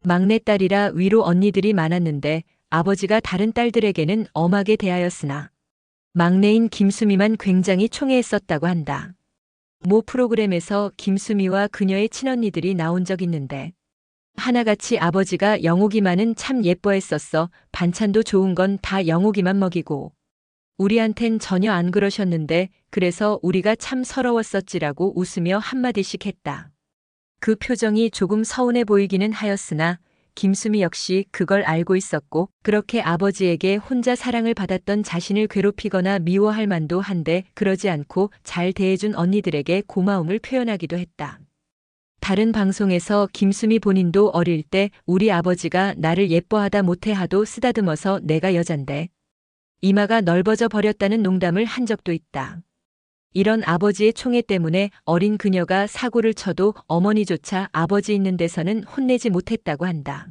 막내딸이라 위로 언니들이 많았는데 아버지가 다른 딸들에게는 엄하게 대하였으나 막내인 김수미만 굉장히 총애했었다고 한다. 모 프로그램에서 김수미와 그녀의 친언니들이 나온 적 있는데 하나같이 아버지가 영옥이만은 참 예뻐했었어. 반찬도 좋은 건 다 영옥이만 먹이고 우리한텐 전혀 안 그러셨는데 그래서 우리가 참 서러웠었지라고 웃으며 한마디씩 했다. 그 표정이 조금 서운해 보이기는 하였으나 김수미 역시 그걸 알고 있었고 그렇게 아버지에게 혼자 사랑을 받았던 자신을 괴롭히거나 미워할 만도 한데 그러지 않고 잘 대해준 언니들에게 고마움을 표현하기도 했다. 다른 방송에서 김수미 본인도 어릴 때 우리 아버지가 나를 예뻐하다 못해 하도 쓰다듬어서 내가 여잔데 이마가 넓어져 버렸다는 농담을 한 적도 있다. 이런 아버지의 총애 때문에 어린 그녀가 사고를 쳐도 어머니조차 아버지 있는 데서는 혼내지 못했다고 한다.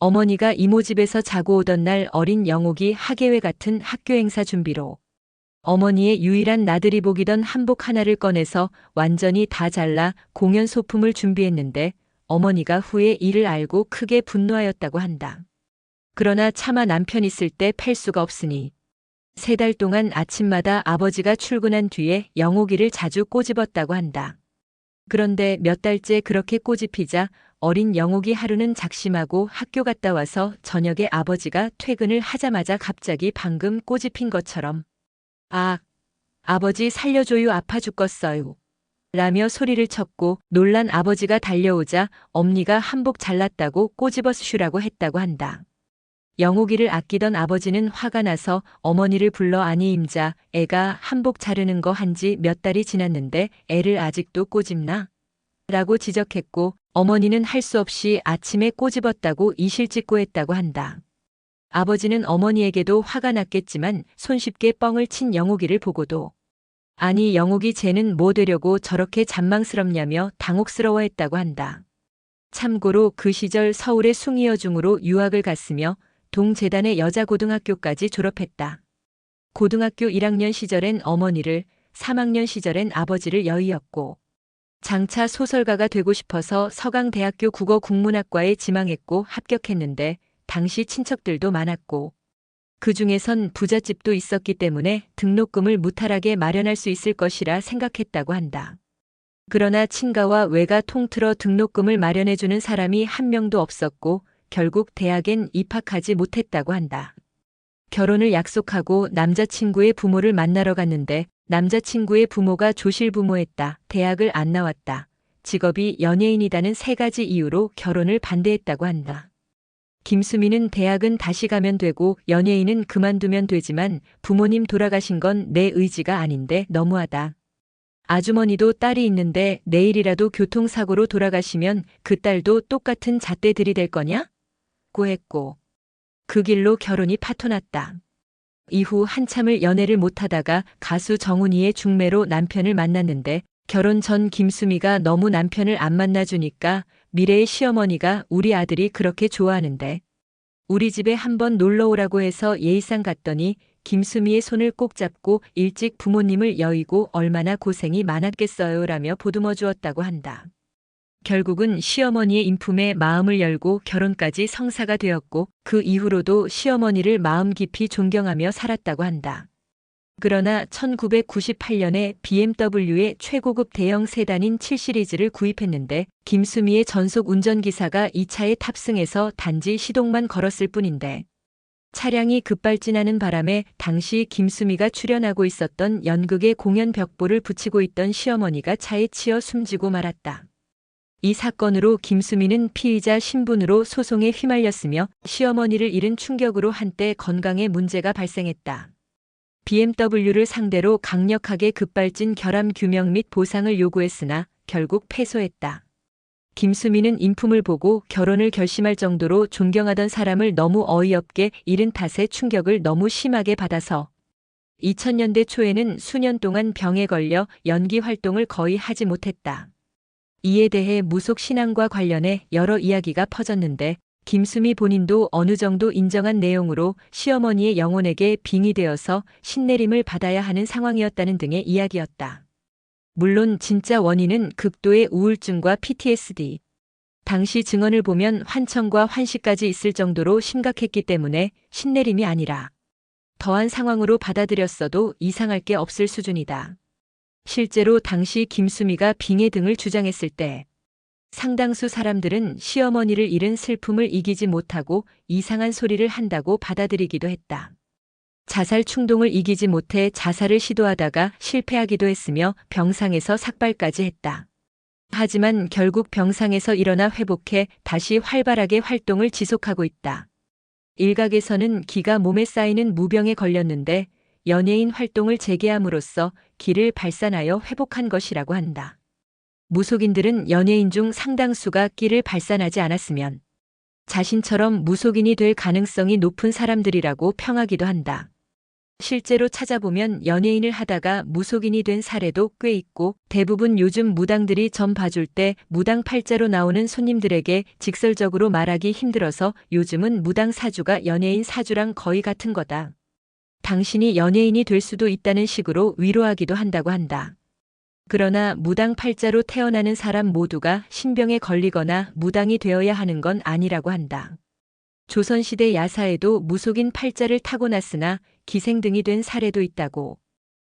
어머니가 이모 집에서 자고 오던 날 어린 영옥이 학예회 같은 학교 행사 준비로 어머니의 유일한 나들이 복이던 한복 하나를 꺼내서 완전히 다 잘라 공연 소품을 준비했는데 어머니가 후에 이를 알고 크게 분노하였다고 한다. 그러나 차마 남편 있을 때 팰 수가 없으니 3달 동안 아침마다 아버지가 출근한 뒤에 영옥이를 자주 꼬집었다고 한다. 그런데 몇 달째 그렇게 꼬집히자 어린 영옥이 하루는 작심하고 학교 갔다 와서 저녁에 아버지가 퇴근을 하자마자 갑자기 방금 꼬집힌 것처럼 아, 아버지 살려줘요 아파 죽겠어요. 라며 소리를 쳤고 놀란 아버지가 달려오자 엄니가 한복 잘랐다고 꼬집어쓰라고 했다고 한다. 영옥이를 아끼던 아버지는 화가 나서 어머니를 불러 아니 임자 애가 한복 자르는 거 한지 몇 달이 지났는데 애를 아직도 꼬집나? 라고 지적했고 어머니는 할 수 없이 아침에 꼬집었다고 이실직고 했다고 한다. 아버지는 어머니에게도 화가 났겠지만 손쉽게 뻥을 친 영옥이를 보고도 아니 영옥이 쟤는 뭐 되려고 저렇게 잔망스럽냐며 당혹스러워했다고 한다. 참고로 그 시절 서울의 숭이여중으로 유학을 갔으며 동재단의 여자고등학교까지 졸업했다. 고등학교 1학년 시절엔 어머니를, 3학년 시절엔 아버지를 여의었고 장차 소설가가 되고 싶어서 서강대학교 국어국문학과에 지망했고 합격했는데 당시 친척들도 많았고 그 중에선 부잣집도 있었기 때문에 등록금을 무탈하게 마련할 수 있을 것이라 생각했다고 한다. 그러나 친가와 외가 통틀어 등록금을 마련해주는 사람이 한 명도 없었고 결국 대학엔 입학하지 못했다고 한다. 결혼을 약속하고 남자친구의 부모를 만나러 갔는데 남자친구의 부모가 조실부모했다. 대학을 안 나왔다. 직업이 연예인이다는 3가지 이유로 결혼을 반대했다고 한다. 김수미는 대학은 다시 가면 되고 연예인은 그만두면 되지만 부모님 돌아가신 건 내 의지가 아닌데 너무하다. 아주머니도 딸이 있는데 내일이라도 교통사고로 돌아가시면 그 딸도 똑같은 잣대 들이댈 거냐? 고 했고 그 길로 결혼이 파토났다. 이후 한참을 연애를 못하다가 가수 정훈이의 중매로 남편을 만났는데 결혼 전 김수미가 너무 남편을 안 만나주니까 미래의 시어머니가 우리 아들이 그렇게 좋아하는데 우리 집에 한번 놀러 오라고 해서 예의상 갔더니 김수미의 손을 꼭 잡고 일찍 부모님을 여의고 얼마나 고생이 많았겠어요 라며 보듬어 주었다고 한다. 결국은 시어머니의 인품에 마음을 열고 결혼까지 성사가 되었고 그 이후로도 시어머니를 마음 깊이 존경하며 살았다고 한다. 그러나 1998년에 BMW의 최고급 대형 세단인 7시리즈를 구입했는데 김수미의 전속 운전기사가 이 차에 탑승해서 단지 시동만 걸었을 뿐인데 차량이 급발진하는 바람에 당시 김수미가 출연하고 있었던 연극의 공연 벽보를 붙이고 있던 시어머니가 차에 치여 숨지고 말았다. 이 사건으로 김수미는 피의자 신분으로 소송에 휘말렸으며 시어머니를 잃은 충격으로 한때 건강에 문제가 발생했다. BMW를 상대로 강력하게 급발진 결함 규명 및 보상을 요구했으나 결국 패소했다. 김수미는 인품을 보고 결혼을 결심할 정도로 존경하던 사람을 너무 어이없게 잃은 탓에 충격을 너무 심하게 받아서 2000년대 초에는 수년 동안 병에 걸려 연기 활동을 거의 하지 못했다. 이에 대해 무속 신앙과 관련해 여러 이야기가 퍼졌는데 김수미 본인도 어느 정도 인정한 내용으로 시어머니의 영혼에게 빙의되어서 신내림을 받아야 하는 상황이었다는 등의 이야기였다. 물론 진짜 원인은 극도의 우울증과 PTSD, 당시 증언을 보면 환청과 환시까지 있을 정도로 심각했기 때문에 신내림이 아니라 더한 상황으로 받아들였어도 이상할 게 없을 수준이다. 실제로 당시 김수미가 빙의 등을 주장했을 때 상당수 사람들은 시어머니를 잃은 슬픔을 이기지 못하고 이상한 소리를 한다고 받아들이기도 했다. 자살 충동을 이기지 못해 자살을 시도하다가 실패하기도 했으며 병상에서 삭발까지 했다. 하지만 결국 병상에서 일어나 회복해 다시 활발하게 활동을 지속하고 있다. 일각에서는 기가 몸에 쌓이는 무병에 걸렸는데 연예인 활동을 재개함으로써 기를 발산하여 회복한 것이라고 한다. 무속인들은 연예인 중 상당수가 끼를 발산하지 않았으면 자신처럼 무속인이 될 가능성이 높은 사람들이라고 평하기도 한다. 실제로 찾아보면 연예인을 하다가 무속인이 된 사례도 꽤 있고 대부분 요즘 무당들이 점 봐줄 때 무당 팔자로 나오는 손님들에게 직설적으로 말하기 힘들어서 요즘은 무당 사주가 연예인 사주랑 거의 같은 거다. 당신이 연예인이 될 수도 있다는 식으로 위로하기도 한다고 한다. 그러나 무당 팔자로 태어나는 사람 모두가 신병에 걸리거나 무당이 되어야 하는 건 아니라고 한다. 조선시대 야사에도 무속인 팔자를 타고났으나 기생등이 된 사례도 있다고.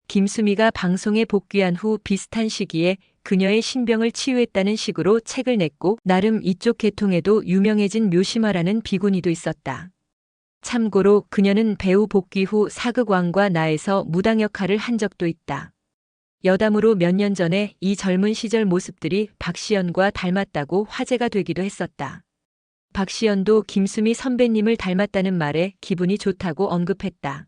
김수미가 방송에 복귀한 후 비슷한 시기에 그녀의 신병을 치유했다는 식으로 책을 냈고 나름 이쪽 계통에도 유명해진 묘심화라는 비구니도 있었다. 참고로 그녀는 배우 복귀 후 사극왕과 나에서 무당 역할을 한 적도 있다. 여담으로 몇 년 전에 이 젊은 시절 모습들이 박시연과 닮았다고 화제가 되기도 했었다. 박시연도 김수미 선배님을 닮았다는 말에 기분이 좋다고 언급했다.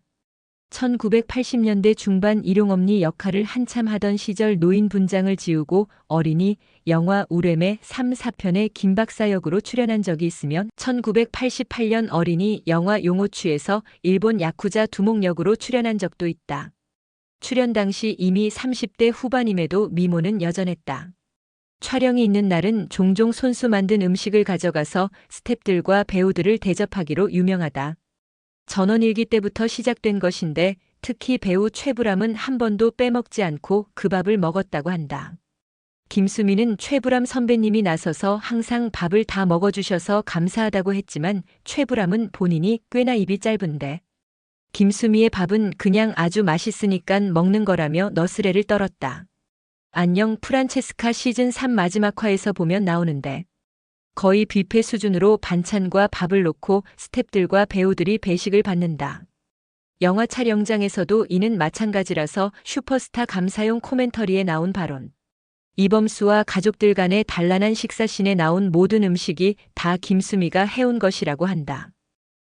1980년대 중반 일용엄니 역할을 한참 하던 시절 노인 분장을 지우고 어린이 영화 우렘의 3, 4편의 김박사 역으로 출연한 적이 있으며 1988년 어린이 영화 용호추에서 일본 야쿠자 두목 역으로 출연한 적도 있다. 출연 당시 이미 30대 후반임에도 미모는 여전했다. 촬영이 있는 날은 종종 손수 만든 음식을 가져가서 스태프들과 배우들을 대접하기로 유명하다. 전원일기 때부터 시작된 것인데 특히 배우 최불암은 한 번도 빼먹지 않고 그 밥을 먹었다고 한다. 김수미는 최불암 선배님이 나서서 항상 밥을 다 먹어주셔서 감사하다고 했지만 최불암은 본인이 꽤나 입이 짧은데 김수미의 밥은 그냥 아주 맛있으니깐 먹는 거라며 너스레를 떨었다. 안녕 프란체스카 시즌 3 마지막 화에서 보면 나오는데 거의 뷔페 수준으로 반찬과 밥을 놓고 스태프들과 배우들이 배식을 받는다. 영화 촬영장에서도 이는 마찬가지라서 슈퍼스타 감사용 코멘터리에 나온 발언. 이범수와 가족들 간의 단란한 식사씬에 나온 모든 음식이 다 김수미가 해온 것이라고 한다.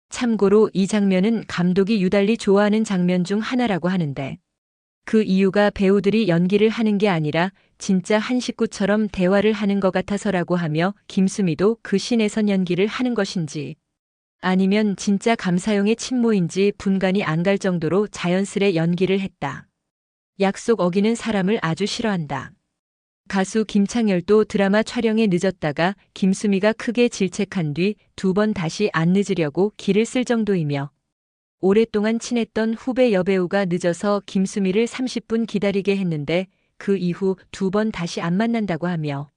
참고로 이 장면은 감독이 유달리 좋아하는 장면 중 하나라고 하는데 그 이유가 배우들이 연기를 하는 게 아니라 진짜 한 식구처럼 대화를 하는 것 같아서라고 하며 김수미도 그 씬에선 연기를 하는 것인지 아니면 진짜 감사용의 친모인지 분간이 안 갈 정도로 자연스레 연기를 했다. 약속 어기는 사람을 아주 싫어한다. 가수 김창렬도 드라마 촬영에 늦었다가 김수미가 크게 질책한 뒤 2번 다시 안 늦으려고 기를 쓸 정도이며 오랫동안 친했던 후배 여배우가 늦어서 김수미를 30분 기다리게 했는데 그 이후 2번 다시 안 만난다고 하며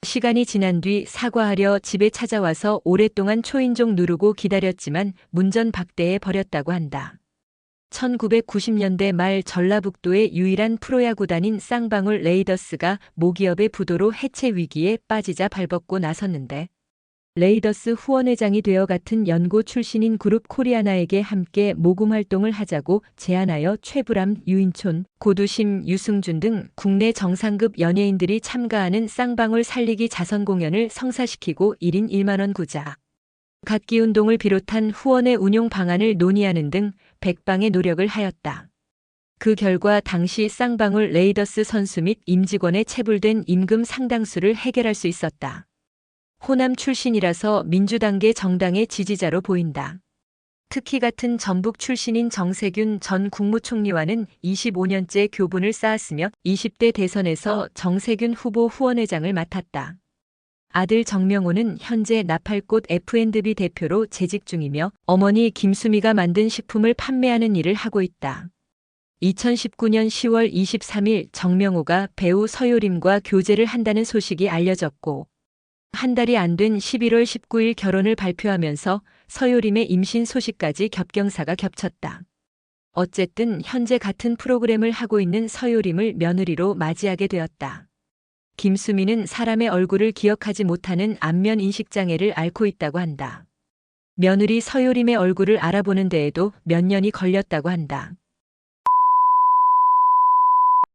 시간이 지난 뒤 사과하려 집에 찾아와서 오랫동안 초인종 누르고 기다렸지만 문전박대해 버렸다고 한다. 1990년대 말 전라북도의 유일한 프로야구단인 쌍방울 레이더스가 모기업의 부도로 해체 위기에 빠지자 발벗고 나섰는데 레이더스 후원회장이 되어 같은 연고 출신인 그룹 코리아나에게 함께 모금 활동을 하자고 제안하여 최불암, 유인촌, 고두심, 유승준 등 국내 정상급 연예인들이 참가하는 쌍방울 살리기 자선 공연을 성사시키고 1인 1만 원 구자 갖기 운동을 비롯한 후원의 운용 방안을 논의하는 등 백방의 노력을 하였다. 그 결과 당시 쌍방울 레이더스 선수 및 임직원의 체불된 임금 상당수를 해결할 수 있었다. 호남 출신이라서 민주당계 정당의 지지자로 보인다. 특히 같은 전북 출신인 정세균 전 국무총리와는 25년째 교분을 쌓았으며 20대 대선에서 정세균 후보 후원회장을 맡았다. 아들 정명호는 현재 나팔꽃 F&B 대표로 재직 중이며 어머니 김수미가 만든 식품을 판매하는 일을 하고 있다. 2019년 10월 23일 정명호가 배우 서효림과 교제를 한다는 소식이 알려졌고 한 달이 안 된 11월 19일 결혼을 발표하면서 서요림의 임신 소식까지 겹경사가 겹쳤다. 어쨌든 현재 같은 프로그램을 하고 있는 서요림을 며느리로 맞이하게 되었다. 김수미는 사람의 얼굴을 기억하지 못하는 안면 인식장애를 앓고 있다고 한다. 며느리 서요림의 얼굴을 알아보는 데에도 몇 년이 걸렸다고 한다.